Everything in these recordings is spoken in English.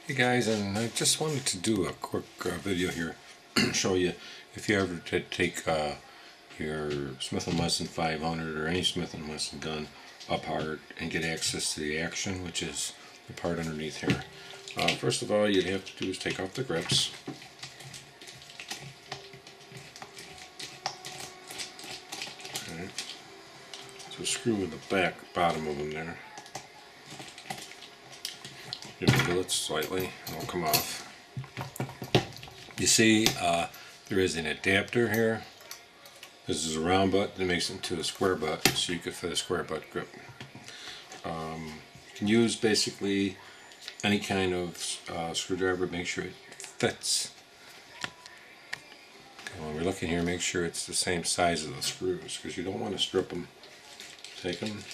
Hey guys, and I just wanted to do a quick video here, show you if you ever take your Smith & Wesson 500 or any Smith & Wesson gun apart and get access to the action, which is the part underneath here. First of all, you'd have to do is take off the grips. Okay. So screw in the bottom of them there. You wiggle it slightly, and it'll come off. You see, there is an adapter here. This is a round butt that makes it into a square butt, so you could fit a square butt grip. You can use basically any kind of screwdriver. Make sure it fits. Okay, when we're looking here, make sure it's the same size as the screws, because you don't want to strip them. Take them.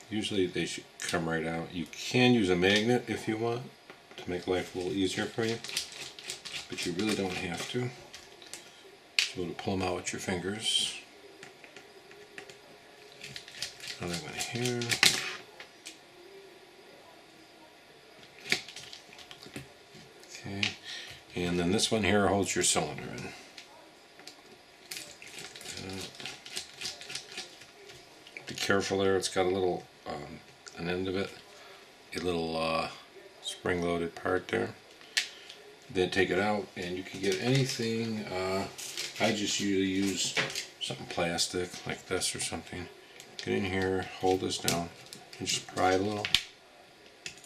Usually they should come right out. You can use a magnet if you want to make life a little easier for you, but you really don't have to. So to pull them out with your fingers. Another one here. Okay, and then this one here holds your cylinder in. Be careful there, it's got a little, an end of it, a little spring-loaded part there. Then take it out, and you can get anything. I just usually use something plastic like this or something. Get in here, hold this down, and just pry a little.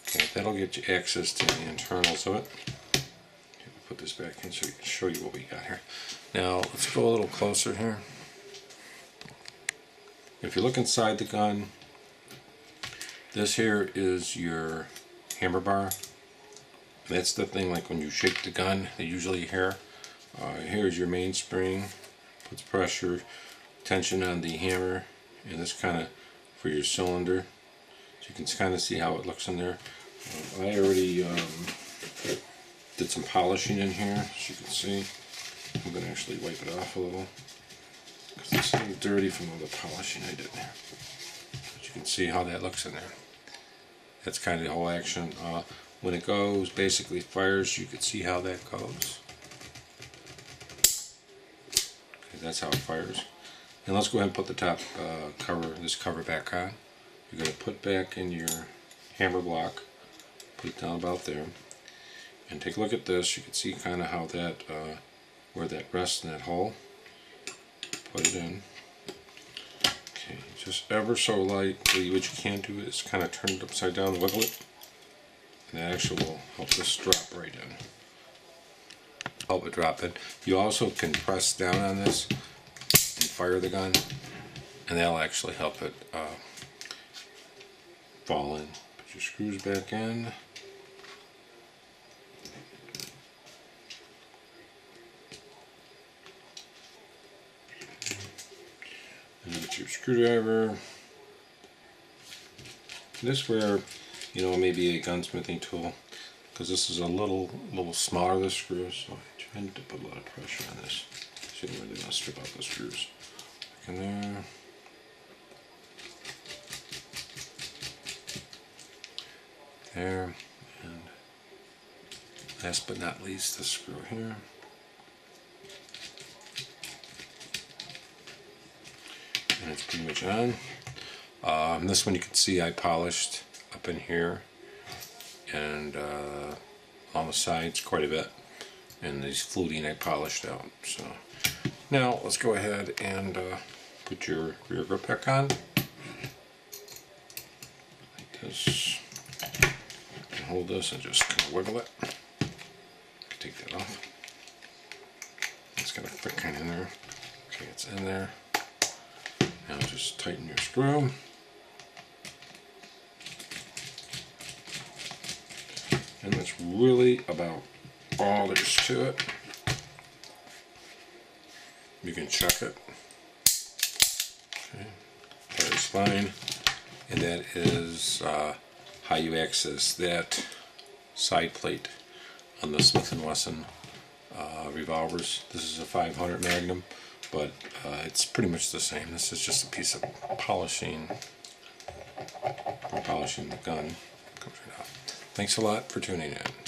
Okay, that'll get you access to the internals of it. Okay, put this back in so we can show you what we got here. Now let's go a little closer here. If you look inside the gun, this here is your hammer bar. That's the thing, like when you shake the gun, they usually hear. Here's your mainspring, puts pressure, tension on the hammer, and this kind of for your cylinder. So you can kind of see how it looks in there. I already did some polishing in here, as you can see. I'm going to actually wipe it off a little, because it's a little dirty from all the polishing I did there. But you can see how that looks in there. That's kind of the whole action. When it goes, basically fires, you can see how that goes. Okay, that's how it fires. And let's go ahead and put the top this cover back on. You're going to put back in your hammer block, put it down about there, and take a look at this. You can see kind of how that, where that rests in that hole. Put it in. Okay, just ever so lightly. What you can do is kind of turn it upside down and wiggle it, and that actually will help this drop right in. Help it drop in. You also can press down on this and fire the gun, and that'll actually help it fall in. Put your screws back in. And get your screwdriver. This where, you know, maybe a gunsmithing tool, because this is a little smaller, the screws, so I tried to put a lot of pressure on this, so you don't really want to strip out the screws. Back in there. There, and last but not least, the screw here. And it's pretty much on. This one you can see I polished up in here and on the sides quite a bit, and these fluting I polished out. So now let's go ahead and put your rear grip back on like this, and hold this and just kind of wiggle it. Take that off. It's got a fit kind of in there. Okay, it's in there. Now just tighten your screw. And that's really about all there's to it. You can check it. Okay, fire's fine. And that is how you access that side plate on the Smith & Wesson revolvers. This is a 500 Magnum, but it's pretty much the same. This is just a piece of polishing for polishing the gun. Comes right out. Thanks a lot for tuning in.